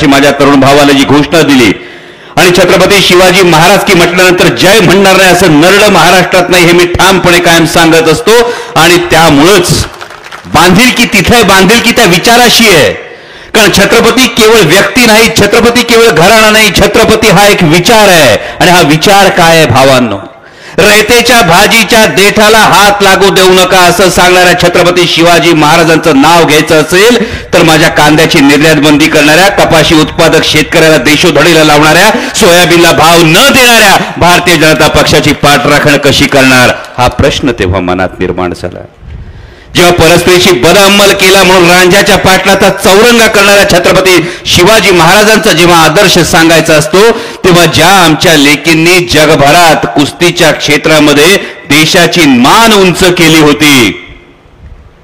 अशी माझ्या तरुण भावाला जी घोषणा दिली आणि छत्रपती शिवाजी महाराज की म्हटल्यानंतर जय म्हणणार नाही असं नरड महाराष्ट्रात नाही हे मी ठामपणे कायम सांगत असतो. आणि त्यामुळेच बांधिलकी तिथे बांधिलकी त्या विचाराशी आहे. कारण छत्रपती केवळ व्यक्ती नाही, छत्रपती केवळ घराणा नाही, छत्रपती हा एक विचार आहे. आणि हा विचार काय आहे भावांनो? रयतेच्या भाजीच्या देठाला हात लागू देऊ नका असं सांगणाऱ्या छत्रपती शिवाजी महाराजांचं नाव घ्यायचं असेल तर माझ्या कांद्याची निर्यात बंदी करणाऱ्या, कपाशी उत्पादक शेतकऱ्याला देशोधडीला लावणाऱ्या, सोयाबीनला भाव न देणाऱ्या भारतीय जनता पक्षाची पाठराखण कशी करणार हा प्रश्न तेव्हा मनात निर्माण झाला. जेव्हा परस्परीशी बदअमल केला म्हणून रांझ्याच्या पाटलाचा चौरंगा करणाऱ्या छत्रपती शिवाजी महाराजांचा जेव्हा आदर्श सांगायचा असतो तेव्हा ज्या आमच्या लेकींनी जगभरात कुस्तीच्या क्षेत्रामध्ये देशाची मान उंच केली होती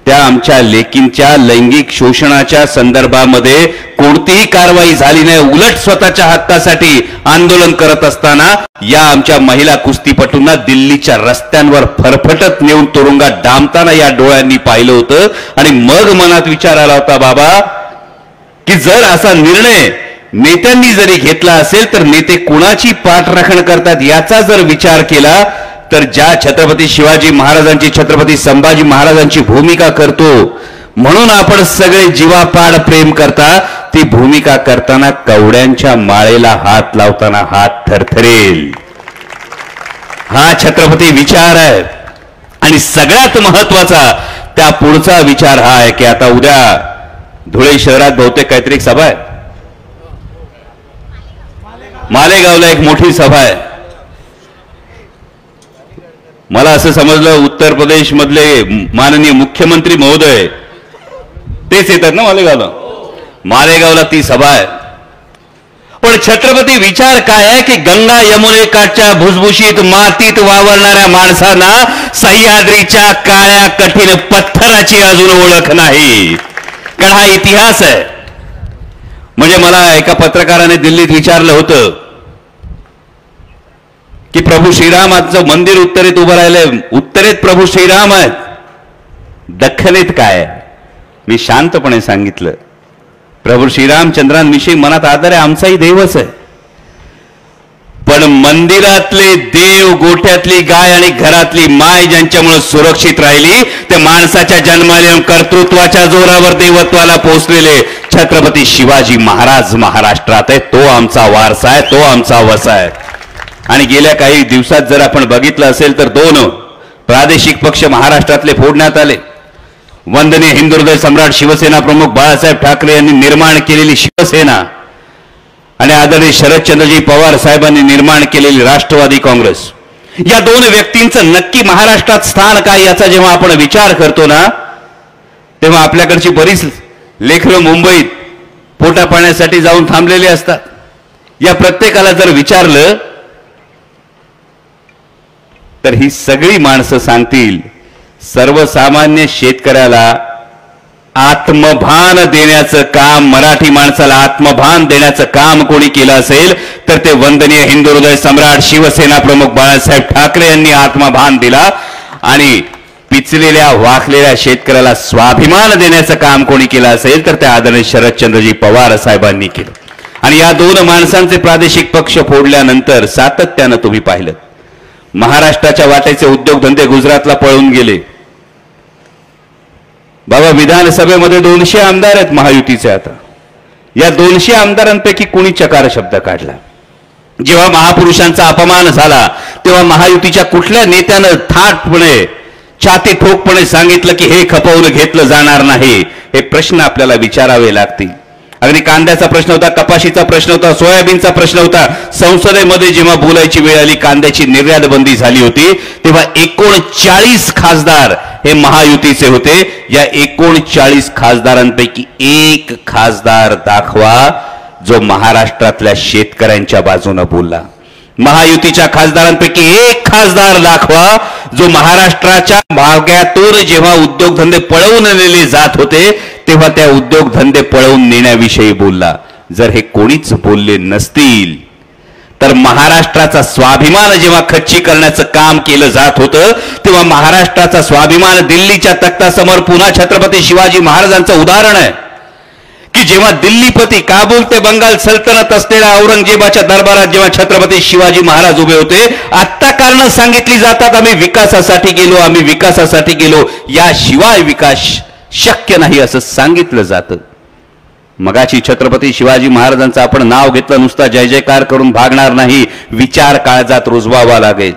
त्या आमच्या लेकींच्या लैंगिक शोषणाच्या संदर्भामध्ये कोणतीही कारवाई झाली नाही. उलट स्वतःच्या हक्कासाठी आंदोलन करत असताना या आमच्या महिला कुस्तीपटूंना दिल्लीच्या रस्त्यांवर फरफटत नेऊन तुरुंगात डांबताना या डोळ्यांनी पाहिलं होतं. आणि मग मनात विचार आला होता बाबा की जर असा निर्णय नेत्यांनी जरी घेतला असेल तर नेते कुणाची पाठराखण करतात याचा जर विचार केला तर ज्या छत्रपती शिवाजी महाराजांची, छत्रपती संभाजी महाराजांची भूमिका करतो म्हणून आपण सगळे जीवापाड प्रेम करता, ती भूमिका करताना कवड्यांच्या माळेला हात लावताना हात थरथरेल. हा छत्रपती विचार आहे. आणि सगळ्यात महत्वाचा त्या पुढचा विचार हा आहे की आता उद्या धुळे शहरात बहुतेक काहीतरी एक सभा आहे, मालेगावला एक मोठी सभा आहे. मला असं समजलं उत्तर प्रदेश मधले माननीय मुख्यमंत्री महोदय तेच येतात ना मालेगावला. मालेगावला ती सभा आहे. पण छत्रपती विचार काय आहे की गंगा यमुनेकाठच्या भुसभुशीत मातीत वावरणाऱ्या माणसांना सह्याद्रीच्या काळ्या कठीण पत्थराची अजून ओळख नाही. कारण हा इतिहास आहे. म्हणजे मला एका पत्रकाराने दिल्लीत विचारलं होतं की प्रभू श्रीरामाचं मंदिर उत्तरेत उभं राहिलंय, उत्तरेत प्रभू श्रीराम आहेत, दख्खनेत काय? मी शांतपणे सांगितलं प्रभू श्रीरामचंद्रांविषयी मनात आदर आहे, आमचाही देवच आहे. पण मंदिरातले देव, गोठ्यातली गाय आणि घरातली माय ज्यांच्यामुळे सुरक्षित राहिली ते माणसाच्या जन्माला कर्तृत्वाच्या जोरावर देवत्वाला पोहोचलेले छत्रपती शिवाजी महाराज महाराष्ट्रात आहे. तो आमचा वारसा आहे, तो आमचा वसा आहे. आणि गेल्या काही दिवसात जर आपण बघितलं असेल तर 2 प्रादेशिक पक्ष महाराष्ट्रातले फोडण्यात आले. वंदनीय हिंदुहृदय सम्राट शिवसेना प्रमुख बाळासाहेब ठाकरे यांनी निर्माण केलेली शिवसेना आणि आदरणीय शरदचंद्रजी पवार साहेबांनी निर्माण केलेली राष्ट्रवादी काँग्रेस, या 2 व्यक्तींचं नक्की महाराष्ट्रात स्थान काय याचा जेव्हा आपण विचार करतो ना तेव्हा आपल्याकडची बरीच लेकरं मुंबईत पोटा पाण्यासाठी जाऊन थांबलेली असतात. या प्रत्येकाला जर विचारलं तर ही सगळी माणसं सांगतील सर्वसामान्य शेतकऱ्याला आत्मभान देण्याचं काम, मराठी माणसाला आत्मभान देण्याचं काम कोणी केलं असेल तर ते वंदनीय हिंदुहृदय सम्राट शिवसेना प्रमुख बाळासाहेब ठाकरे यांनी आत्मभान दिला. आणि पिचलेल्या वाकलेल्या शेतकऱ्याला स्वाभिमान देण्याचं काम कोणी केलं असेल तर ते आदरणीय शरदचंद्रजी पवार साहेबांनी केलं. आणि या 2 माणसांचे प्रादेशिक पक्ष फोडल्यानंतर सातत्यानं तुम्ही पाहिलं महाराष्ट्राच्या वाटेचे उद्योगधंदे गुजरातला पळून गेले. बाबा विधानसभेमध्ये 200 आमदार आहेत महायुतीचे. आता या 200 आमदारांपैकी कोणी चकार शब्द काढला? जेव्हा महापुरुषांचा अपमान झाला तेव्हा महायुतीच्या कुठल्या नेत्यानं थाटपणे, छाती ठोकपणे सांगितलं की हे खपवून घेतलं जाणार नाही? हे प्रश्न आपल्याला विचारावे लागतील. अगदी कांद्याचा प्रश्न होता, कपाशीचा प्रश्न होता, सोयाबीनचा प्रश्न होता. संसदेमध्ये जेव्हा बोलायची वेळ आली, कांद्याची निर्यात बंदी झाली होती तेव्हा 39 खासदार हे महायुतीचे होते. या 39 खासदारांपैकी 1 खासदार दाखवा जो महाराष्ट्रातल्या शेतकऱ्यांच्या बाजूने बोलला. महायुतीच्या खासदारांपैकी 1 खासदार दाखवा जो महाराष्ट्राच्या भाग्यातून जेव्हा उद्योगधंदे पळवून नेले जात होते तेव्हा त्या उद्योगधंदे पळवून नेण्याविषयी बोलला. जर हे कोणीच बोलले नसतील तर महाराष्ट्राचा स्वाभिमान जेव्हा खच्ची करण्याचं काम केलं जात होतं तेव्हा महाराष्ट्राचा स्वाभिमान दिल्लीच्या तख्तासमोर पुन्हा छत्रपती शिवाजी महाराजांचं उदाहरण आहे की जेव्हा दिल्लीपती काबूल ते बंगाल सल्तनत असलेल्या औरंगजेबाच्या दरबारात जेव्हा छत्रपती शिवाजी महाराज उभे होते, आत्ता कारण सांगितली जातात, आम्ही विकासासाठी गेलो, आम्ही विकासासाठी गेलो, याशिवाय विकास शक्य नाही असं सांगितलं जातं. मगाची छत्रपती शिवाजी महाराजांचं आपण नाव घेतलं, नुसता जय जयकार करून भागणार नाही, विचार काळजात रुजवावा लागेल.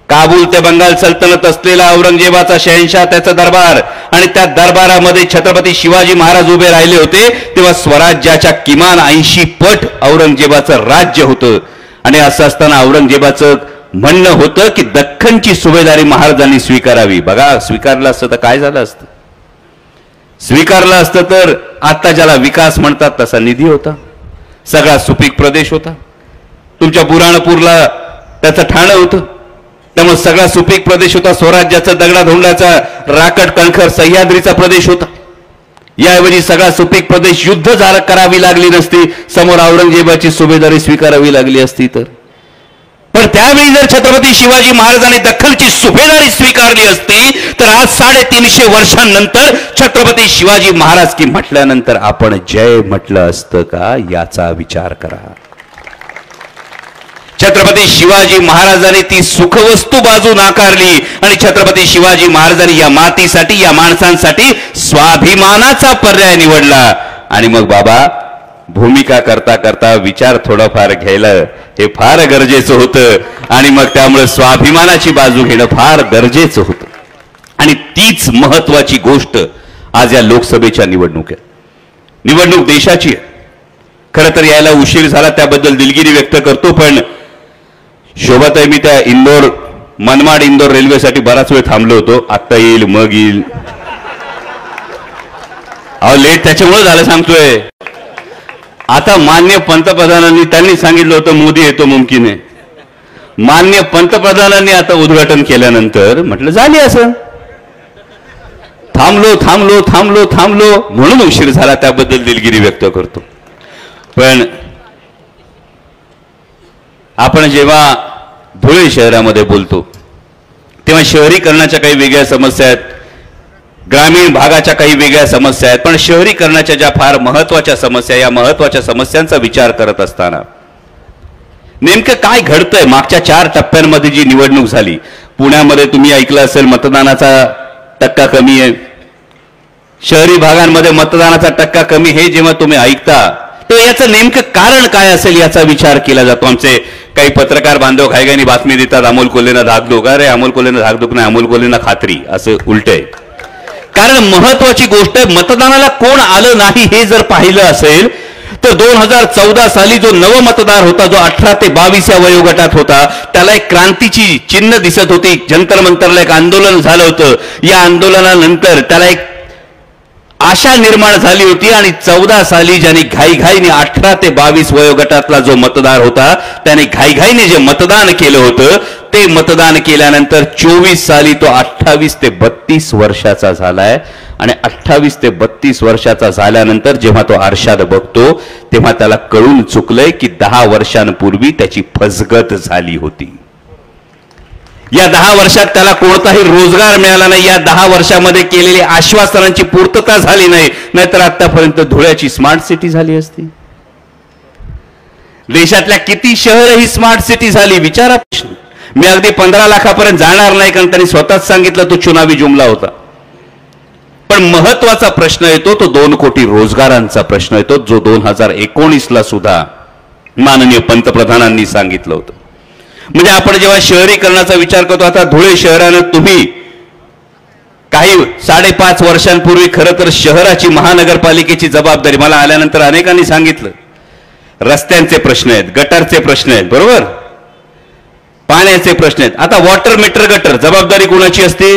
काबूल ते बंगाल सल्तनत असलेला औरंगजेबाचा शहनशाह, त्याचा दरबार, आणि त्या दरबारामध्ये छत्रपती शिवाजी महाराज उभे राहिले होते तेव्हा स्वराज्याच्या किमान 80 पट औरंगजेबाचं राज्य होतं. आणि असं असताना औरंगजेबाचं म्हणणं होतं की दख्खनची सुभेदारी महाराजांनी स्वीकारावी. बघा, स्वीकारलं असतं तर काय झालं असतं? स्वीकारलं असतं तर आता ज्याला विकास म्हणतात तसा निधी होता, सगळा सुपीक प्रदेश होता. तुमच्या बुराणपूरला त्याचं ठाणं होतं, त्यामुळे सगळा सुपीक प्रदेश होता. स्वराज्याचा दगडाधोंडाचा राकट कणखर सह्याद्रीचा प्रदेश होता. याऐवजी सगळा सुपीक प्रदेश युद्ध करावी लागली नसती, समोर औरंगजेबाची सुभेदारी स्वीकारावी लागली असती तर. पण त्यावेळी जर छत्रपती शिवाजी महाराजांनी दख्खनची सुभेदारी स्वीकारली असती तर आज 350 वर्षांनंतर छत्रपती शिवाजी महाराज की म्हटल्यानंतर आपण जय म्हटलं असतं का, याचा विचार करा. छत्रपती शिवाजी महाराजांनी ती सुखवस्तू बाजू नाकारली आणि छत्रपती शिवाजी महाराजांनी या मातीसाठी, या माणसांसाठी स्वाभिमानाचा पर्याय निवडला. आणि मग बाबा, भूमिका करता करता विचार थोडाफार घ्यायला हे फार गरजेचं होतं. आणि मग त्यामुळे स्वाभिमानाची बाजू घेणं फार गरजेचं होतं. आणि तीच महत्वाची गोष्ट आज या लोकसभेच्या निवडणूक देशाची आहे. खरं तर यायला उशीर झाला त्याबद्दल दिलगिरी व्यक्त करतो, पण शोभाताई, मी त्या मनमाड इंदोर रेल्वेसाठी बराच वेळ थांबलो होतो. आत्ता येईल मग येईल, अहो लेट त्याच्यामुळे झालं सांगतोय. आता मान्य पंतप्रधानांनी, त्यांनी सांगितलं होतं मोदी येतो मुमकिन आहे, मान्य पंतप्रधानांनी आता उद्घाटन केल्यानंतर म्हटलं झाली असं, थांबलो थांबलो थांबलो थांबलो म्हणून उशीर झाला, त्याबद्दल दिलगिरी व्यक्त करतो. पण आपण जेव्हा धुळे शहरामध्ये बोलतो तेव्हा शहरीकरणाच्या काही वेगळ्या समस्या आहेत, ग्रामीण भागाच्या काही वेगळ्या समस्या आहेत, पण शहरीकरणाच्या ज्या फार महत्वाच्या समस्या, या महत्वाच्या समस्यांचा विचार करत असताना नेमकं काय घडतंय. मागच्या 4 टप्प्यांमध्ये जी निवडणूक झाली, पुण्यामध्ये तुम्ही ऐकलं असेल मतदानाचा टक्का कमी आहे, शहरी भागांमध्ये मतदानाचा टक्का कमी, हे जेव्हा तुम्ही ऐकता तर याचं नेमकं कारण काय असेल याचा विचार केला जातो. आमचे काही पत्रकार बांधव घाईघाईने बातमी देतात, अमोल कोल्हेंना धाकधूक. अरे अमोल कोल्हेंना धाकधूक नाही, अमोल कोल्हेंना खात्री, असं उलट आहे. कारण महत्वाची गोष्ट, मतदानाला कोण आलं नाही हे जर पाहिलं असेल तर 2014 साली जो नवमतदार होता, जो 18 ते 22 या वयोगटात होता, त्याला एक क्रांतीची चिन्ह दिसत होती. जंतर मंतरला एक आंदोलन झालं होतं, या आंदोलनानंतर त्याला एक आशा निर्माण झाली होती. आणि 14 साली ज्यांनी घाईघाईने 18 ते 22 वयोगटातला जो मतदार होता त्याने घाईघाईने जे मतदान केलं होतं, ते मतदान केल्यानंतर 24 साली तो 28 ते 32 वर्षाचा झालाय. आणि 28 ते 32 वर्षाचा झाल्यानंतर जेव्हा तो आरशात बघतो तेव्हा त्याला कळून चुकलंय की 10 वर्षांपूर्वी त्याची फसगत झाली होती. या 10 वर्षात त्याला कोणताही रोजगार मिळाला नाही, या 10 वर्षामध्ये केलेली आश्वासनांची पूर्तता झाली नाही, नाहीतर आतापर्यंत धुळ्याची स्मार्ट सिटी झाली असती. देशातल्या किती शहर ही स्मार्ट सिटी झाली, विचारा. मी अगदी 15 लाखापर्यंत जाणार नाही, कारण त्यांनी स्वतःच सांगितलं तो चुनावी जुमला होता. पण महत्वाचा प्रश्न येतो तो 2 कोटी रोजगारांचा प्रश्न येतो, जो 2019ला सुद्धा माननीय पंतप्रधानांनी सांगितलं होतं. म्हणजे आपण जेव्हा शहरीकरणाचा विचार करतो, आता धुळे शहरानं तुम्ही काही 5.5 वर्षांपूर्वी खरं तर शहराची, महानगरपालिकेची जबाबदारी, मला आल्यानंतर अनेकांनी सांगितलं, रस्त्यांचे प्रश्न आहेत, गटारचे प्रश्न आहेत, बरोबर, पाण्याचे प्रश्न आहेत. आता वॉटर मीटर गटर जबाबदारी कोणाची असते?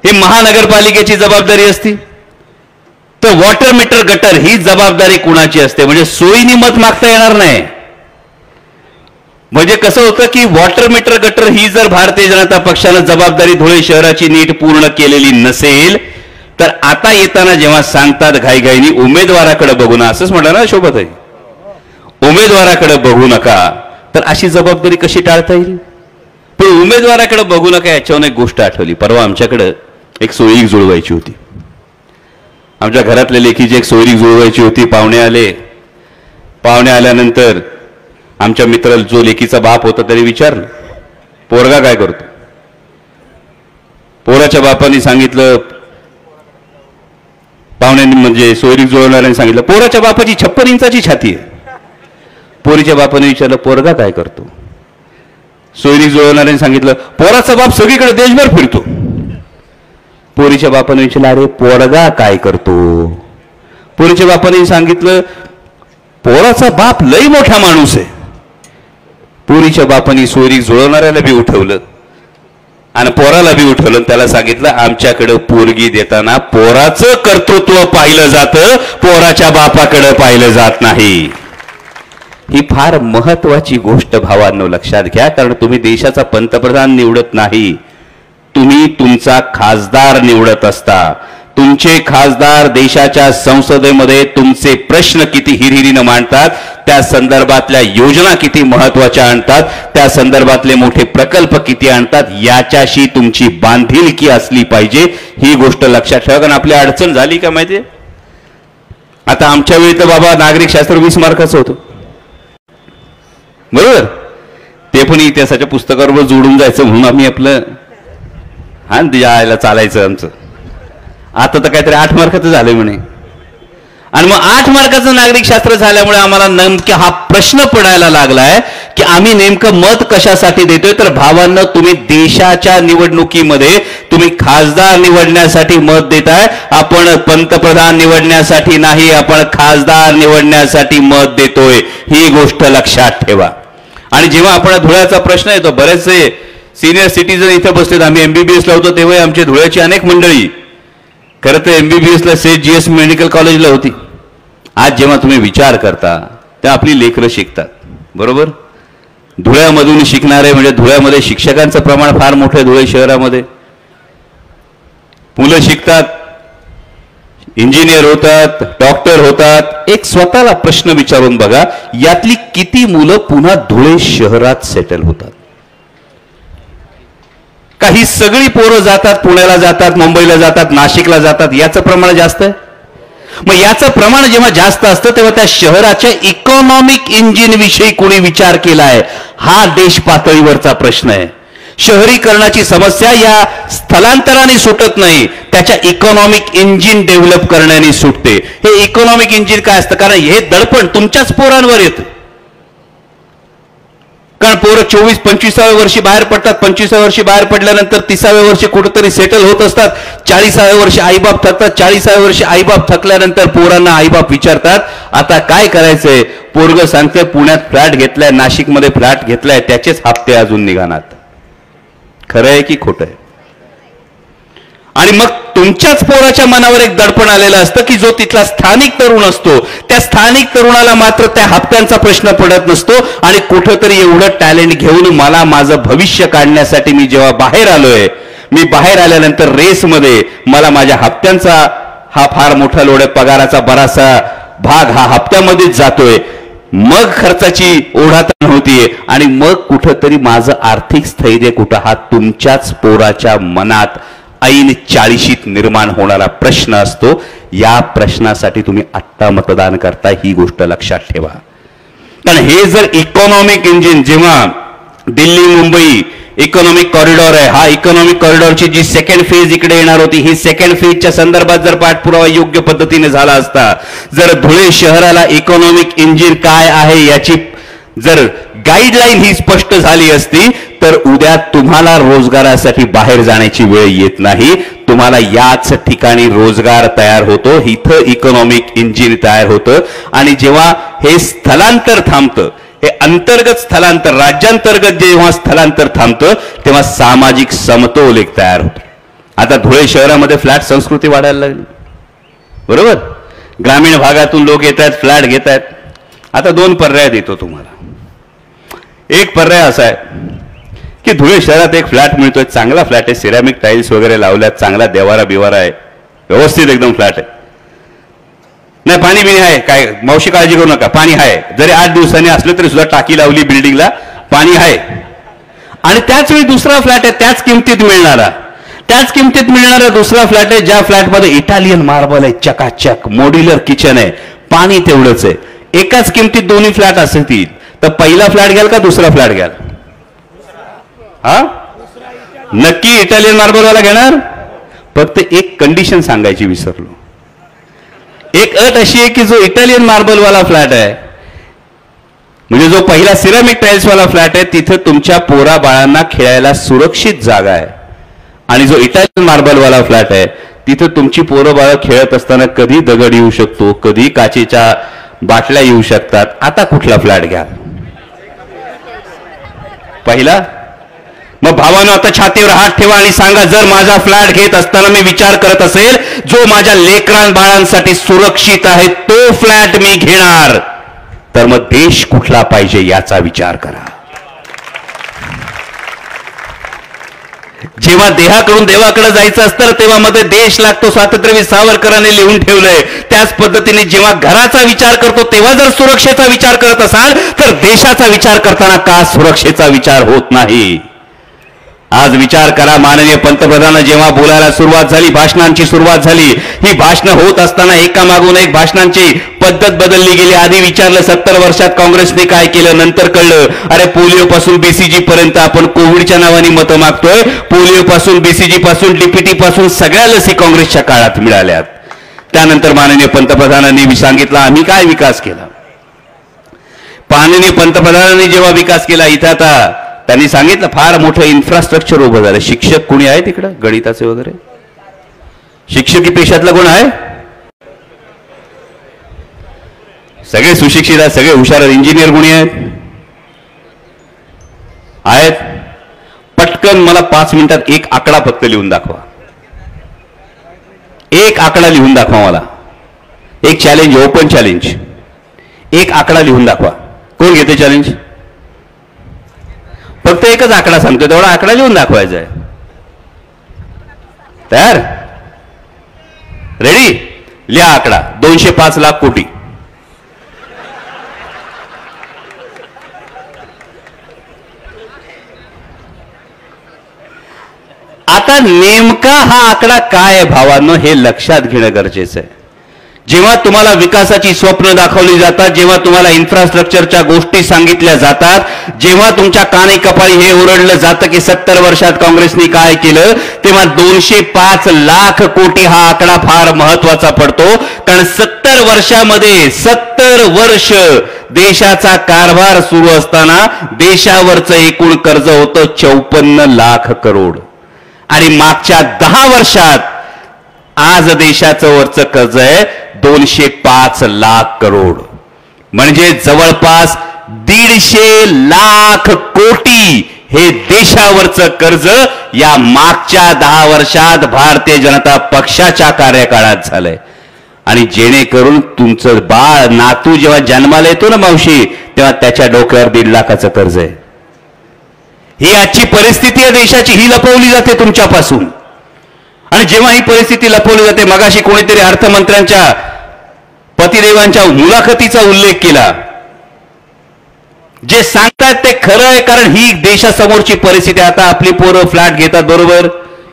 ही महानगरपालिकेची जबाबदारी असती. तर वॉटर मीटर गटर ही जबाबदारी कोणाची असते? म्हणजे सोयीनी मत मागता येणार नाही. म्हणजे कसं होतं की वॉटर मीटर गटर ही जर भारतीय जनता पक्षानं जबाबदारी धुळे शहराची नीट पूर्ण केलेली नसेल तर आता येताना जेव्हा सांगतात घाईघाईनी उमेदवाराकडे बघू नका, असंच म्हणा ना शोभाताई, उमेदवाराकडे बघू नका, तर अशी जबाबदारी कशी टाळता येईल? पण उमेदवाराकडे बघू नका याच्यावर एक गोष्ट आठवली. परवा आमच्याकडे एक सोयीक जुळवायची होती. आमच्या घरातल्या लेखीची एक सोयरीक जुळवायची होती. पाहुणे आले. पाहुणे आल्यानंतर आमच्या मित्राला जो लेखीचा बाप होता त्याने विचारलं, पोरगा काय करतो? पोराच्या बापाने सांगितलं, पाहुण्यांनी म्हणजे सोयरीक जुळवणाऱ्यांनी सांगितलं, पोराच्या बापाची 56 इंचाची छाती आहे. पोरीच्या बापाने विचारलं, पोरगा काय करतो? सोयरीक जुळवणाऱ्यांनी सांगितलं, पोराचा बाप सगळीकडे देशभर फिरतो. पोरीच्या बापाने विचारलं, अरे पोरगा काय करतो? पोरीच्या बापाने सांगितलं, पोराचा बाप लई मोठा माणूस आहे. पोरीच्या बापाने सोयरीक जुळवणाऱ्याला बी उठवलं आणि पोराला बी उठवलं. त्याला सांगितलं, आमच्याकडे पोरगी देताना पोराचं कर्तृत्व पाहिलं जातं, पोराच्या बापाकडे पाहिलं जात नाही. ही फार महत्वाची गोष्ट भावांनो लक्षात घ्या. कारण तुम्ही देशाचा पंतप्रधान निवडत नाही, तुम्ही तुमचा खासदार निवडत असता. तुमचे खासदार देशाच्या संसदेमध्ये तुमचे प्रश्न किती हिरिरीनं मांडतात, त्या संदर्भातल्या योजना किती महत्वाच्या आणतात, त्या संदर्भातले मोठे प्रकल्प किती आणतात, याच्याशी तुमची बांधिलकी असली पाहिजे. ही गोष्ट लक्षात ठेवा. कारण आपली अडचण झाली का माहितीये, आता आमच्या वेळी तर बाबा नागरिक शास्त्र 20 मार्काचं होतं, बरोबर? ते पण इतिहासाच्या पुस्तकावर जोडून जायचं म्हणून आम्ही आपलं यायला चालायचं आमचं. आता तर काहीतरी 8 मार्काचं झालंय म्हणे. आणि मग 8 मार्काचं नागरिक शास्त्र झाल्यामुळे आम्हाला नेमका हा प्रश्न पडायला लागलाय की आम्ही नेमकं मत कशासाठी देतोय. तर भावांनो, तुम्ही देशाच्या निवडणुकीमध्ये तुम्ही खासदार निवडण्यासाठी मत देताय, आपण पंतप्रधान निवडण्यासाठी नाही, आपण खासदार निवडण्यासाठी मत देतोय. ही गोष्ट लक्षात ठेवा. आणि जेव्हा आपण धुळ्याचा प्रश्न येतो, बरेचसे सिनियर सिटीजन इथे बसलेत. आम्ही MBBS ला होतो तेव्हा आमची धुळ्याची अनेक मंडळी खरं तर MBBS ला सेठ GS मेडिकल कॉलेजला होती. आज जेव्हा तुम्ही विचार करता त्या आपली लेकरं शिकतात, बरोबर? धुळ्यामधून शिकणारे म्हणजे धुळ्यामध्ये शिक्षकांचं प्रमाण फार मोठं आहे. धुळे शहरामध्ये मुलं शिकतात, इंजिनियर होतात, डॉक्टर होतात. एक स्वतःला प्रश्न विचारून बघा, यातली किती मुलं पुन्हा धुळे शहरात सेटल होतात? काही सगळी पोरं जातात, पुण्याला जातात, मुंबईला जातात, नाशिकला जातात. याचं प्रमाण जास्त आहे. मग याचं प्रमाण जेव्हा जास्त असतं तेव्हा त्या शहराच्या इकॉनॉमिक इंजिन विषयी कोणी विचार केलाय? हा देश पातळीवरचा प्रश्न आहे. शहरीकरणाची समस्या या स्थलांतराने सुटत नाही, त्याच्या इकॉनॉमिक इंजिन डेव्हलप करण्याने सुटते. हे इकॉनॉमिक इंजिन काय असतं? कारण हे दडपण तुमच्याच पोरांवर येतं. कारण पोरं 24-25व्या वर्षी बाहेर पडतात. 25व्या वर्षी बाहेर पडल्यानंतर 30व्या वर्षी कुठेतरी सेटल होत असतात. 40व्या वर्षी आईबाप थकतात. 40व्या वर्षी आईबाप थकल्यानंतर पोरांना आईबाप विचारतात, आता काय करायचंय? पोरग सांगते, पुण्यात फ्लॅट घेतलाय, नाशिकमध्ये फ्लॅट घेतलाय, त्याचेच हप्ते अजून निघाणार. खरं आहे की खोटं आहे? आणि मग तुमच्याच पोराच्या मनावर एक दडपण आलेलं असतं की जो तिथला स्थानिक तरुण असतो, त्या स्थानिक तरुणाला मात्र त्या हप्त्यांचा प्रश्न पडत नसतो. आणि कुठंतरी एवढं टॅलेंट घेऊन मला माझं भविष्य काढण्यासाठी मी जेव्हा बाहेर आलोय, मी बाहेर आल्यानंतर रेसमध्ये मला माझ्या हप्त्यांचा हा फार मोठा लोड आहे, पगाराचा बराचसा भाग हा हप्त्यामध्येच जातोय. मग खर्चाची ओढाताण होतीये आणि मग कुठंतरी माझं आर्थिक स्थैर्य कुठं? हा तुमच्याच पोराच्या मनात ऐन 40शीत निर्माण होणारा प्रश्न असतो. या प्रश्नासाठी तुम्ही आत्ता मतदान करता, ही गोष्ट लक्षात ठेवा. कारण हे जर इकॉनॉमिक इंजिन, जेव्हा दिल्ली मुंबई इकॉनॉमिक कॉरिडॉर आहे, हा इकॉनॉमिक कॉरिडॉरची जी सेकंड फेज इकडे येणार होती, ही सेकंड फेजच्या संदर्भात जर पाठपुरावा योग्य पद्धतीने झाला असता, जर धुळे शहराला इकॉनॉमिक इंजिन काय आहे याची जर गाईडलाईन ही स्पष्ट झाली असती, तर उद्या तुम्हाला रोजगारासाठी बाहेर जाण्याची वेळ येत नाही. तुम्हाला याच ठिकाणी रोजगार तयार होतो, इथं इकॉनॉमिक इंजिन तयार होतं. आणि जेव्हा हे स्थलांतर थांबतं, हे अंतर्गत स्थलांतर, राज्यांतर्गत जेव्हा स्थलांतर थांबतं, तेव्हा सामाजिक समतोल एक तयार होतो. आता धुळे शहरामध्ये फ्लॅट संस्कृती वाढायला लागली, बरोबर? ग्रामीण भागातून लोक येत आहेत, फ्लॅट घेत आहेत. आता 2 पर्याय देतो तुम्हाला. एक पर्याय असा आहे की धुळे शहरात एक फ्लॅट मिळतोय, चांगला फ्लॅट आहे, सिरॅमिक टाईल्स वगैरे लावल्यात, चांगला देवारा बिवारा आहे, व्यवस्थित एकदम फ्लॅट आहे. नाही, पाणी बिणी आहे, काय मावशी काळजी करू नका, पाणी आहे. जरी 8 दिवसांनी असलं तरी सुद्धा टाकी लावली बिल्डिंगला, पाणी आहे. आणि त्याच वेळी दुसरा फ्लॅट आहे त्याच किमतीत मिळणारा, त्याच किमतीत मिळणारा दुसरा फ्लॅट आहे ज्या फ्लॅटमध्ये इटालियन मार्बल आहे, चकाचक मॉड्युलर किचन आहे, पाणी तेवढंच आहे. एकाच किमतीत दोन्ही फ्लॅट असतील तर पहिला फ्लॅट घ्याल का दुसरा फ्लॅट घ्याल? हा, नक्की इटालियन मार्बलवाला घेणार. फक्त एक कंडिशन सांगायची विसरलो. एक अट अशी आहे की जो इटालियन मार्बलवाला फ्लॅट आहे, म्हणजे जो पहिला सिरामिक टाइल्सवाला फ्लॅट आहे, तिथं तुमच्या पोरा बाळांना खेळायला सुरक्षित जागा आहे. आणि जो इटालियन मार्बलवाला फ्लॅट आहे तिथं तुमची पोरं बाळं खेळत असताना कधी दगड येऊ शकतो, कधी काचेच्या बाटल्या येऊ शकतात. आता कुठला फ्लॅट घ्या? पहिला. मग भावानं आता छातीवर हात ठेवा आणि सांगा, जर माझा फ्लॅट घेत असताना मी विचार करत असेल जो माझ्या लेकरां बाळांसाठी सुरक्षित आहे तो फ्लॅट मी घेणार, तर मग देश कुठला पाहिजे याचा विचार करा. जेव्हा देहाकडून देवाकडे जायचं असतं तेव्हा मध्ये देश लागतो, स्वातंत्र्यवीर सावरकरांनी लिहून ठेवलंय. त्याच पद्धतीने जेव्हा घराचा विचार करतो तेव्हा जर सुरक्षेचा विचार करत असाल तर देशाचा विचार करताना का सुरक्षेचा विचार होत नाही? आज विचार करा. माननीय पंतप्रधान जेव्हा बोलायला सुरुवात झाली, भाषणांची सुरुवात झाली, ही भाषणं होत असताना एकामागून एक भाषणांची पद्धत बदलली गेली. आधी विचारलं 70 वर्षात काँग्रेसने काय केलं, नंतर कळलं अरे पोलिओ पासून बीसीजी पर्यंत आपण कोविडच्या नावाने मतं मागतोय. पोलिओ पासून बीसीजी पासून डीपीटी पासून सगळ्या लसी काँग्रेसच्या काळात मिळाल्यात. त्यानंतर माननीय पंतप्रधानांनी सांगितलं आम्ही काय विकास केला. माननीय पंतप्रधानांनी जेव्हा विकास केला इथं आता त्यांनी सांगितलं फार मोठं इन्फ्रास्ट्रक्चर उभं झालं. शिक्षक कोणी आहे तिकडं गणिताचे वगैरे? शिक्षकी पेशातला कोण आहे? सगळे सुशिक्षित आहेत, सगळे हुशार. इंजिनियर कोणी आहेत? पटकन मला 5 मिनिटात एक आकडा फक्त लिहून दाखवा. एक आकडा लिहून दाखवा मला. एक चॅलेंज, ओपन चॅलेंज. एक आकडा लिहून दाखवा. कोण घेते चॅलेंज? फक्त एकच आकडा सांगतो, तेवढा आकडा लिहून दाखवायचा आहे. तयार? रेडी? लिहा आकडा. 205 लाख कोटी. आता नेमका हा आकडा काय आहे भावांनो हे लक्षात घेणं गरजेचं आहे. जेव्हा तुम्हाला विकासाची स्वप्न दाखवली जातात, जेव्हा तुम्हाला इन्फ्रास्ट्रक्चरच्या गोष्टी सांगितल्या जातात, जेव्हा तुमच्या कानी कपाळी हे ओरडलं जातं की 70 वर्षात काँग्रेसने काय केलं, तेव्हा 205 लाख कोटी हा आकडा फार महत्वाचा पडतो. कारण 70 वर्षामध्ये 70 वर्ष देशाचा कारभार सुरू असताना देशावरचं एकूण कर्ज होतं 54 लाख करोड. आणि मागच्या 10 वर्षात आज देशाचं वरचं कर्ज आहे 205 लाख करोड. म्हणजे जवळपास 150 लाख कोटी हे देशावरचं कर्ज या मागच्या 10 वर्षात भारतीय जनता पक्षाच्या कार्यकाळात झालंय. आणि जेणेकरून तुमचं बाळ नातू जेव्हा जन्माला येतो ना मावशी, तेव्हा त्याच्या डोक्यावर 1.5 लाखाचं कर्ज आहे. ही आजची परिस्थिती आहे देशाची, ही लपवली जाते तुमच्यापासून. आणि जेव्हा ही परिस्थिती लपवली जाते, मगाशी कोणीतरी अर्थमंत्र्यांच्या पतिदेवांच्या मुलाखतीचा उल्लेख केला. जे सांगतात ते खरं आहे, कारण ही देशासमोरची परिस्थिती. आता आपली पोरं फ्लॅट घेतात बरोबर,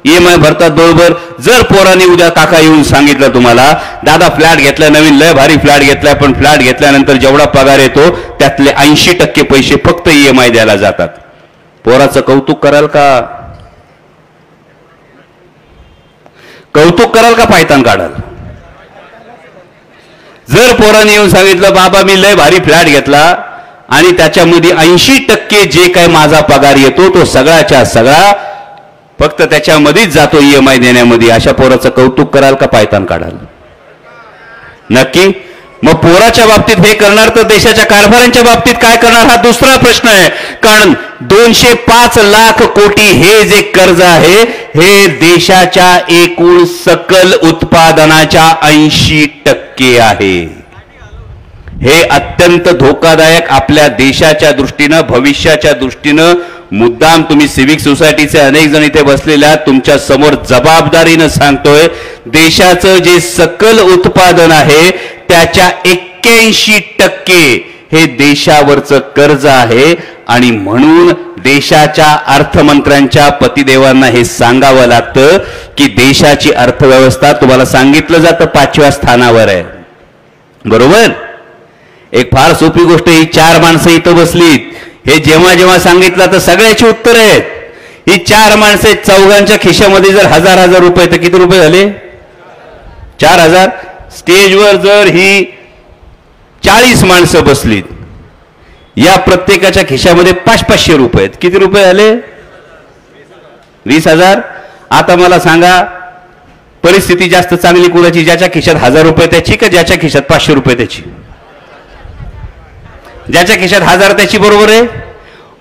EMI भरतात बरोबर. जर पोरांनी उद्या काका येऊन सांगितलं तुम्हाला दादा फ्लॅट घेतलाय, नवीन लय भारी फ्लॅट घेतलाय, पण फ्लॅट घेतल्यानंतर जेवढा पगार येतो त्यातले 80% पैसे फक्त EMI द्यायला जातात, पोराचं कौतुक कराल का? कौतुक कराल का पायतान काढाल? जर पोरांनी येऊन सांगितलं बाबा मी लय भारी फ्लॅट घेतला आणि त्याच्यामध्ये 80% जे काय माझा पगार येतो तो सगळ्याच्या सगळा फक्त त्याच्यामध्येच जातो EMI देण्यामध्ये, अशा पोराचं कौतुक कराल का पायतान काढाल? नक्की. मग पोराच्या बाबतीत हे करणार तर देशाच्या कारभारांच्या बाबतीत काय करणार हा दुसरा प्रश्न आहे. कारण 205 लाख कोटी हे जे कर्ज आहे हे देशाच्या एकूण सकल उत्पादनाच्या 80% आहे. हे अत्यंत धोकादायक आपल्या देशाच्या दृष्टीनं, भविष्याच्या दृष्टीनं. मुद्दाम तुम्ही सिव्हिक सोसायटीचे अनेक जण इथे बसलेले आहात, तुमच्या समोर जबाबदारीनं सांगतोय देशाचं जे सकल उत्पादन आहे त्याच्या 81% हे देशावरचं कर्ज आहे आणि म्हणून देशाच्या अर्थमंत्र्यांच्या पतिदेवांना हे सांगावं लागतं की देशाची अर्थव्यवस्था तुम्हाला सांगितलं जातं 5व्या स्थानावर आहे. बरोबर. एक फार सोपी गोष्ट, ही 4 माणसं इथं बसलीत, हे जेव्हा जेव्हा सांगितलं तर सगळ्याची उत्तर आहेत. ही 4 माणसे चौघांच्या खिशामध्ये जर 1000 रुपये तर किती रुपये झाले? 4000. स्टेजवर जर ही 40 माणसं बसलीत, या प्रत्येकाच्या खिशामध्ये 500 रुपये आहेत. किती रुपये झाले? 20,000. आता मला सांगा, परिस्थिती जास्त चांगली कुणाची? ज्याच्या खिशात 1000 रुपये त्याची का ज्याच्या खिशात 500 रुपये त्याची? ज्याच्या खिशात 1000 त्याची. बरोबर आहे.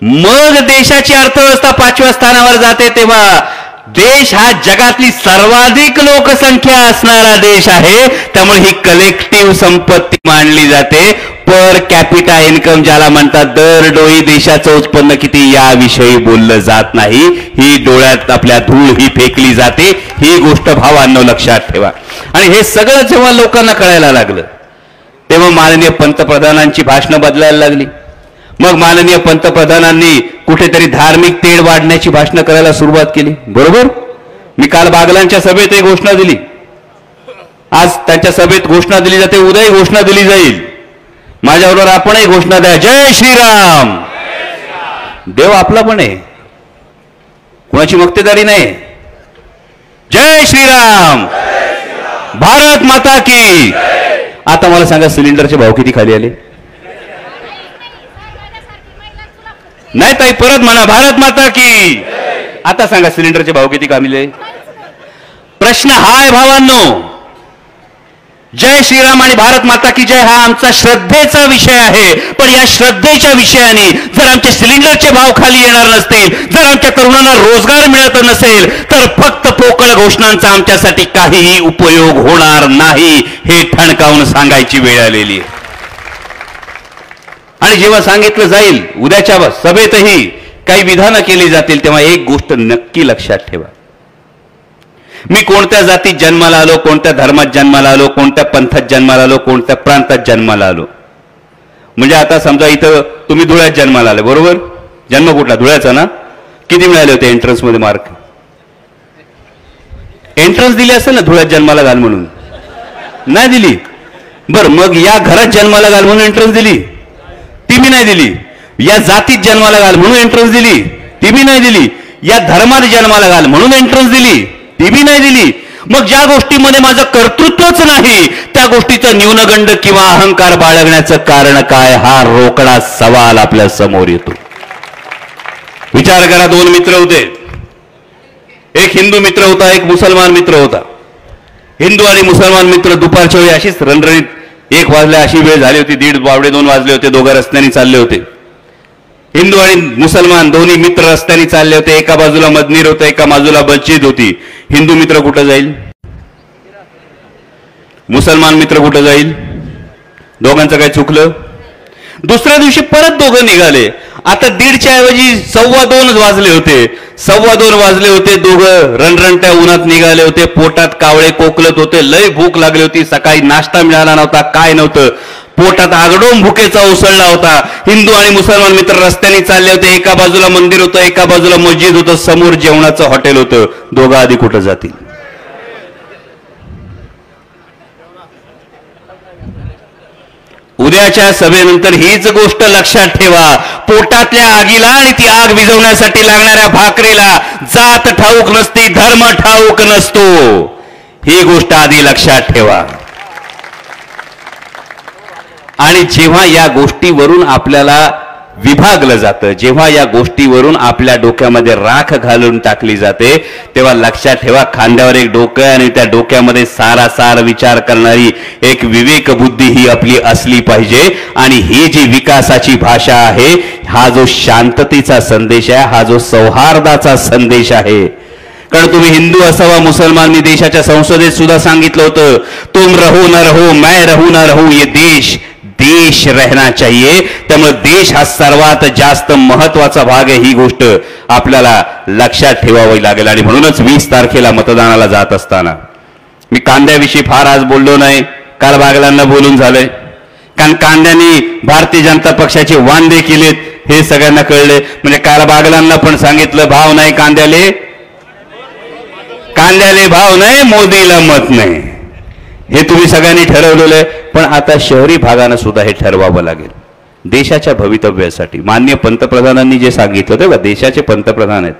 मग देशाची अर्थव्यवस्था 5व्या स्थानावर जाते. तेव्हा देश हा जगातली सर्वाधिक लोकसंख्या असणारा देश आहे, त्यामुळे ही कलेक्टिव्ह संपत्ती मानली जाते. पर कॅपिटा इन्कम ज्याला म्हणतात, दरडोई देशाचं उत्पन्न किती याविषयी बोललं जात नाही. ही डोळ्यात आपल्या धूळ ही फेकली जाते. ही गोष्ट भावांनो लक्षात ठेवा. आणि हे सगळं जेव्हा लोकांना कळायला लागलं तेव्हा माननीय पंतप्रधानांची भाषणं बदलायला लागली. मग माननीय पंतप्रधानांनी कुठेतरी धार्मिक तेढ वाढण्याची भाषणं करायला सुरुवात केली. बरोबर. मी काल बागलांच्या सभेत एक घोषणा दिली. आज त्यांच्या सभेत घोषणा दिली जाते, उद्याही घोषणा दिली जाईल. माझ्याबरोबर आपणही घोषणा द्या, जय श्रीराम. देव आपला पण आहे, कुणाची मक्तेदारी नाही. जय श्रीराम, भारत माता की. आता मला सांगा, सिलेंडरचे भाव किती खाली आले? नाही ताई, परत म्हणा, भारत माता की. आता सांगा, सिलेंडरचे भाव किती कमी? प्रश्न हा आहे भावांनो. जय श्रीराम आणि भारत माता की जय हा आमचा श्रद्धेचा विषय आहे. पण या श्रद्धेच्या विषयाने जर आमचे सिलेंडरचे भाव खाली येणार नसतील, जर आमच्या तरुणांना रोजगार मिळत नसेल, तर फक्त पोकळ घोषणांचा आमच्यासाठी काहीही उपयोग होणार नाही. हे ठणकावून सांगायची वेळ आलेली आहे. आणि जेव्हा सांगितलं जाईल, उद्याच्या सभेतही काही विधानं केली जातील, तेव्हा एक गोष्ट नक्की लक्षात ठेवा. मी कोणत्या जातीत जन्माला आलो, कोणत्या धर्मात जन्माला आलो, कोणत्या पंथात जन्माला आलो, कोणत्या प्रांतात जन्माला आलो. म्हणजे आता समजा इथं तुम्ही धुळ्यात जन्माला आले. बरोबर. जन्म कुठला? धुळ्याचा ना. किती मिळाले होते एंट्रन्स मध्ये मार्क? एंट्रन्स दिली असेल ना धुळ्यात जन्माला घाल म्हणून? नाही दिली. बर, मग या घरात जन्माला घाल म्हणून एंट्रन्स दिली? ती मी नाही दिली. या जातीत जन्माला घाल म्हणून एंट्रन्स दिली? ती मी नाही दिली. या धर्मात जन्माला घाल म्हणून एंट्रन्स दिली? ती बी नाही दिली. मग ज्या गोष्टीमध्ये माझं कर्तृत्वच नाही, त्या गोष्टीचा न्यूनगंड किंवा अहंकार बाळगण्याचं कारण काय? हा रोकडा सवाल आपल्या समोर येतो. विचार करा, 2 मित्र होते. एक हिंदू मित्र होता, एक मुसलमान मित्र होता. हिंदू आणि मुसलमान मित्र दुपारच्या वेळी अशीच रणरणीत 1 वाजल्या अशी वेळ झाली होती, 1:30-1:15 वाजले होते. दोघं रस्त्याने चालले होते. हिंदू आणि मुसलमान दोन्ही मित्र रस्त्याने चालले होते. एका बाजूला मदनीर होतं, एका बाजूला मस्जिद होती. हिंदू मित्र कुठं जाईल? मुसलमान मित्र कुठं जाईल? दोघांचं काय चुकलं? दुसऱ्या दिवशी परत दोघं निघाले. आता 1:30च्या ऐवजी 2:15 वाजले होते. 2:15 वाजले होते. दोघं रणरणत्या उन्हात निघाले होते. पोटात कावळे कोकलत होते. लय भूक लागली होती. सकाळी नाश्ता मिळाला नव्हता, काय नव्हतं. पोटात आगडोम भुकेचा उसळला होता. हिंदू आणि मुसलमान मित्र रस्त्याने चालले होते. एका बाजूला मंदिर होतं, एका बाजूला मस्जिद होतं, समोर जेवणाचं हॉटेल होतं. दोघं आधी कुठं जातील? उद्याच्या सभेनंतर हीच गोष्ट लक्षात ठेवा. पोटातल्या आगीला आणि ती आग विझवण्यासाठी लागणाऱ्या भाकरीला जात ठाऊक नसती, धर्म ठाऊक नसतो. ही गोष्ट आधी लक्षात ठेवा. आणि जेव्हा या गोष्टीवरून आपल्याला विभागलं जातं, जेव्हा या गोष्टीवरून आपल्या डोक्यामध्ये राख घालून टाकली जाते, तेव्हा लक्षात ठेवा, खांद्यावर एक डोकं आणि त्या डोक्यामध्ये सारासार विचार करणारी एक विवेक बुद्धी ही आपली असली पाहिजे. आणि ही जी विकासाची भाषा आहे, हा जो शांततेचा संदेश आहे, हा जो सौहार्दाचा संदेश आहे. कारण तुम्ही हिंदू असावा, मुसलमान, मी देशाच्या संसदेत सुद्धा सांगितलं होतं, तुम रहो न रहो, मैं रहू न रहू, ये देश देश रहना चाहिए. त्यामुळे देश हा सर्वात जास्त महत्वाचा भाग आहे. ही गोष्ट आपल्याला लक्षात ठेवावी लागेल. आणि म्हणूनच 20 तारखेला मतदानाला जात असताना मी कांद्याविषयी फार आज बोललो नाही. काल बागलांना बोलून झालंय. कारण कांद्याने भारतीय जनता पक्षाचे वांदे केलेत हे सगळ्यांना कळले. म्हणजे काल बागलांना पण सांगितलं भाव नाही कांद्याले, कांद्याले भाव नाही, मोदीला मत नाही. हे तुम्ही सगळ्यांनी ठरवलेलं आहे. पण आता शहरी भागानं सुद्धा हे ठरवावं लागेल देशाच्या भवितव्यासाठी. माननीय पंतप्रधानांनी जे सांगितलं ते देशाचे पंतप्रधान आहेत,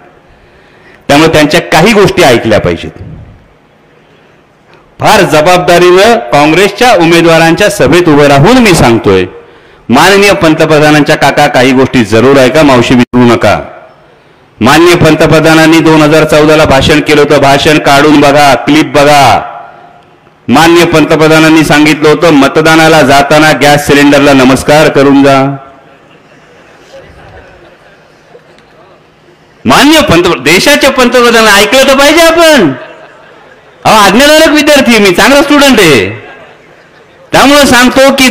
त्यामुळे त्यांच्या काही गोष्टी ऐकल्या पाहिजेत. फार जबाबदारीनं काँग्रेसच्या उमेदवारांच्या सभेत उभं राहून मी सांगतोय, माननीय पंतप्रधानांच्या काका काही गोष्टी जरूर आहे का, मावशी विसरू नका. माननीय पंतप्रधानांनी 2014ला भाषण केलं होतं, भाषण काढून बघा, क्लिप बघा. माननीय पंतप्रधानांनी सांगितलं होतं मतदानाला जाताना गॅस सिलेंडरला नमस्कार करून जा. माननीय देशाचे पंतप्रधान ऐकलं तर पाहिजे आपण. आज्ञाधारक विद्यार्थी मी, चांगला स्टुडंट आहे. त्यामुळे सांगतो की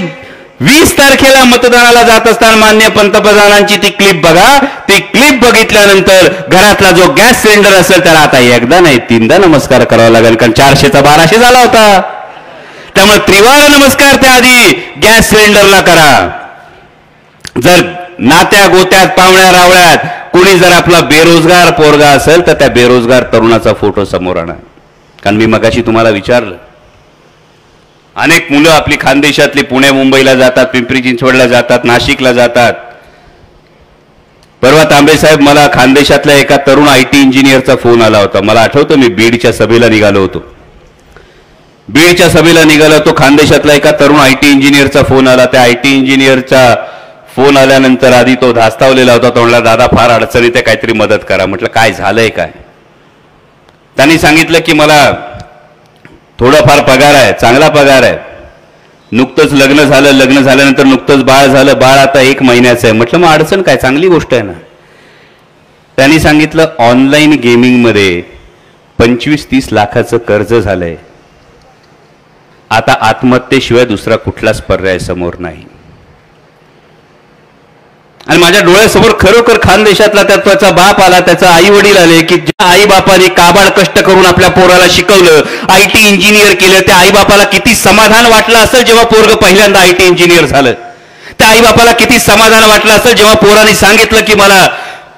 20 तारखेला मतदानाला जात असताना माननीय पंतप्रधानांची ती क्लिप बघा. ती क्लिप बघितल्यानंतर घरातला जो गॅस सिलेंडर असेल त्याला आता एकदा नाही 3दा नमस्कार करावा लागेल, कारण 400चा 1200 झाला होता. त्यामुळे त्रिवार नमस्कार त्याआधी गॅस सिलेंडरला करा. जर नात्या गोत्यात पाहुण्या रावळ्यात कुणी जर आपला बेरोजगार पोरगा असेल तर त्या बेरोजगार तरुणाचा फोटो समोर आणा. कारण मी मगाशी तुम्हाला विचारलं, अनेक मुलं आपली खानदेशातली पुणे मुंबईला जातात, पिंपरी चिंचवडला जातात, नाशिकला जातात. परवा तांबे साहेब मला खानदेशातल्या एका तरुण IT इंजिनियरचा फोन आला होता. मला आठवतं मी बीडच्या सभेला निघालो होतो. खानदेशातला एका तरुण IT इंजिनियरचा फोन आला. त्या IT इंजिनियरचा फोन आल्यानंतर आधी तो धास्तावलेला होता. तो म्हणला दादा फार अडचणीत आहे, काहीतरी मदत करा. म्हटलं काय झालंय काय. त्यांनी सांगितलं की मला थोडाफार पगार आहे, चांगला पगार आहे, नुकतंच लग्न झालं, लग्न झाल्यानंतर नुकतंच बाळ झालं, बाळ आता 1 महिन्याचं आहे. म्हटलं मग अडचण काय, चांगली गोष्ट आहे ना. त्यांनी सांगितलं ऑनलाईन गेमिंगमध्ये 25-30 लाखाचं कर्ज झालंय, आता आत्महत्येशिवाय दुसरा कुठलाच पर्याय समोर नाही. आणि माझ्या डोळ्यासमोर खरोखर खानदेशातला त्याचा बाप आला, त्याचा आई वडील आले की ज्या आई बापाने काबाड कष्ट करून आपल्या पोराला शिकवलं, IT इंजिनियर केलं, त्या आई बापाला किती समाधान वाटलं असेल जेव्हा पोरग पहिल्यांदा IT इंजिनियर झालं. त्या आई बापाला किती समाधान वाटलं असेल जेव्हा पोराने सांगितलं की मला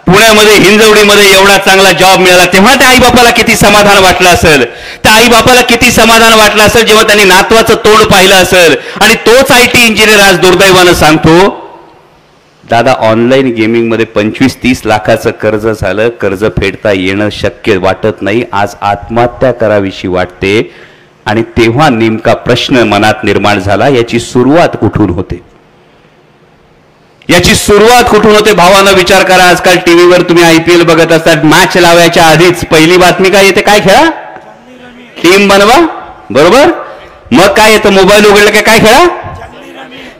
पुण्यामध्ये हिंजवडीमध्ये एवढा चांगला जॉब मिळाला. तेव्हा त्या आई बापाला किती समाधान वाटलं असेल. त्या आई बापाला किती समाधान वाटलं असेल जेव्हा त्यांनी नातवाचं तोंड पाहिलं असेल. आणि तोच IT इंजिनियर आज दुर्दैवानं सांगतो दादा ऑनलाईन गेमिंगमध्ये 25-30 लाखाचं कर्ज झालं, कर्ज फेडता येणं शक्य वाटत नाही, आज आत्महत्या करावीशी वाटते. आणि तेव्हा नेमका प्रश्न मनात निर्माण झाला, याची सुरुवात कुठून होते, याची सुरुवात कुठून होते. भावानं विचार करा, आजकाल टीव्हीवर तुम्ही IPL बघत असतात, मॅच लावायच्या आधीच पहिली बातमी काय येते, काय खेळा, टीम बनवा, बरोबर. मग काय येतं, मोबाईल उघडलं की काय खेळा,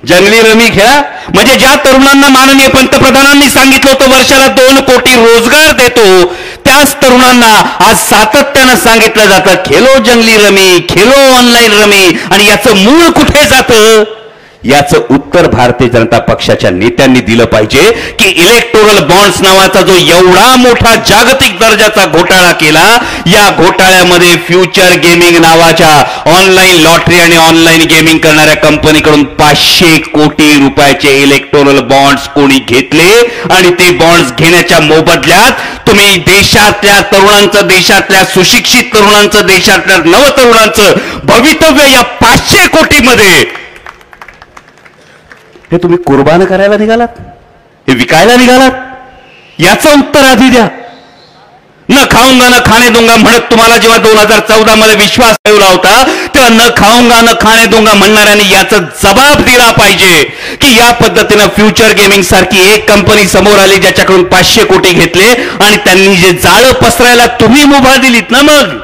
जंगली रमी खेळा. म्हणजे ज्या तरुणांना माननीय पंतप्रधानांनी सांगितलं होतं वर्षाला 2 कोटी रोजगार देतो, त्याच तरुणांना आज सातत्यानं सांगितलं जातं खेलो जंगली रमी, खेलो ऑनलाईन रमी. आणि याचं मूळ कुठे जातं, याचं उत्तर भारतीय जनता पक्षाच्या नेत्यांनी दिलं पाहिजे की इलेक्टोरल बॉन्ड्स नावाचा जो एवढा मोठा जागतिक दर्जाचा घोटाळा केला, या घोटाळ्यामध्ये फ्युचर गेमिंग नावाच्या ऑनलाईन लॉटरी आणि ऑनलाईन गेमिंग करणाऱ्या कंपनीकडून 500 कोटी रुपयाचे इलेक्टोरल बॉन्ड्स कोणी घेतले. आणि ते बॉन्ड्स घेण्याच्या मोबदल्यात तुम्ही देशातल्या तरुणांचं, देशातल्या सुशिक्षित तरुणांचं, देशातल्या नवतरुणांचं भवितव्य या 500 कोटीमध्ये हे तुम्ही कुर्बान करायला निघालात, हे विकायला निघालात. याचं उत्तर आधी द्या. न खाऊंगा न खाणे दूंगा म्हणत तुम्हाला जेव्हा 2014 मध्ये विश्वास ठेवला होता, तेव्हा न खाऊंगा न खाणे दूंगा म्हणणाऱ्यांनी याचा जबाब दिला पाहिजे की या पद्धतीनं फ्युचर गेमिंग सारखी एक कंपनी समोर आली ज्याच्याकडून 500 कोटी घेतले आणि त्यांनी जे जाळं पसरायला तुम्ही मुभा दिलीत ना, मग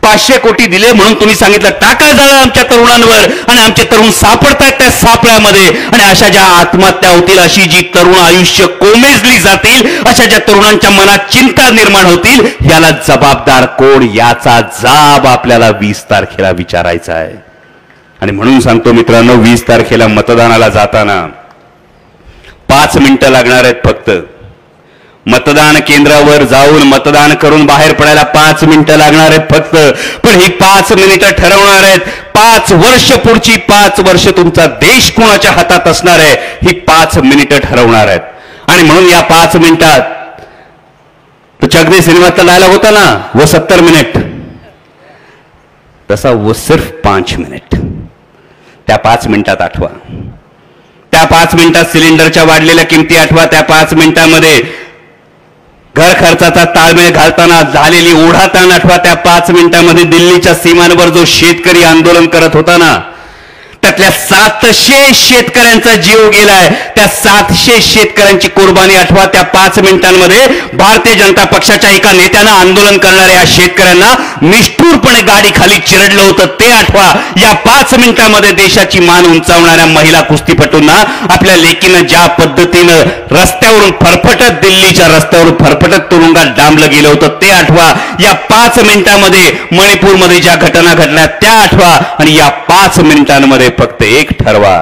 500 कोटी दिले म्हणून तुम्ही सांगितलं टाका जाळं आमच्या तरुणांवर, आणि आमचे तरुण सापडतायत त्या सापळ्यामध्ये. आणि अशा ज्या आत्महत्या होतील, अशी जी तरुण आयुष्य कोमेजली जातील, अशा ज्या तरुणांच्या मनात चिंता निर्माण होतील, याला जबाबदार कोण, याचा जाब आपल्याला 20 तारखेला विचारायचा आहे. आणि म्हणून सांगतो मित्रांनो, 20 तारखेला मतदानाला जाताना 5 मिनिटं लागणार आहेत फक्त. मतदान केंद्रावर जाऊन मतदान करून बाहेर पडायला 5 मिनिटं लागणार आहेत फक्त. पण ही 5 मिनिटं ठरवणार आहेत 5 वर्ष, पुढची 5 वर्ष तुमचा देश कोणाच्या हातात असणार आहे ही 5 मिनिटं ठरवणार आहेत. आणि म्हणून या 5 मिनिटात तो चकदे सिनेमातला डायलॉग होता ना, वो 70 मिनिट, तसा वो सिर्फ 5 मिनिट. त्या 5 मिनिटात आठवा, त्या 5 मिनिटात सिलेंडरच्या वाढलेल्या किमती आठवा, त्या 5 मिनिटांमध्ये घर खर्चाचा ताळमेळ घालताना झालेली ओढाताण आठवा, त्या 5 मिनिटांमध्ये दिल्लीच्या सीमांवर जो शेतकरी आंदोलन करत होता ना, त्यातल्या 700 शेतकऱ्यांचा जीव गेलाय, त्या 700 शेतकऱ्यांची कुर्बानी आठवा. त्या 5 मिनिटांमध्ये भारतीय जनता पक्षाच्या एका नेत्यानं आंदोलन करणाऱ्या या शेतकऱ्यांना निष्ठुरपणे गाडी खाली चिरडलं होतं ते आठवा. या 5 मिनिटांमध्ये देशाची मान उंचावणाऱ्या महिला कुस्तीपटूंना आपल्या लेकीनं ज्या पद्धतीनं रस्त्यावरून फरफटत, दिल्लीच्या रस्त्यावरून फरफटत तुरुंगात डांबलं गेलं होतं ते आठवा. या 5 मिनिटांमध्ये मणिपूरमध्ये ज्या घटना घडल्या त्या आठवा. आणि या 5 मिनिटांमध्ये फक्त एक ठरवा,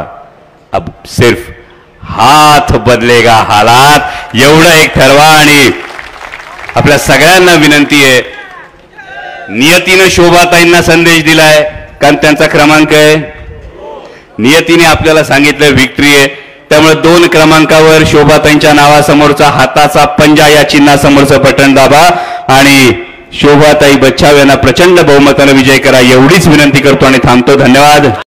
अब सिर्फ हाथ बदलेगा हालात, एवढं एक ठरवा. आणि आपल्या सगळ्यांना विनंती आहे, नियतीनं शोभाताईंना संदेश दिलाय, कारण त्यांचा क्रमांक आहे, नियतीने आपल्याला सांगितलं विक्ट्री आहे, त्यामुळे 2 क्रमांकावर शोभाताईंच्या नावासमोरचा हाताचा पंजा या चिन्हासमोरचं बटन दाबा आणि शोभाताई बच्छाव यांना प्रचंड बहुमतानं विजय करा, एवढीच विनंती करतो आणि थांबतो. धन्यवाद.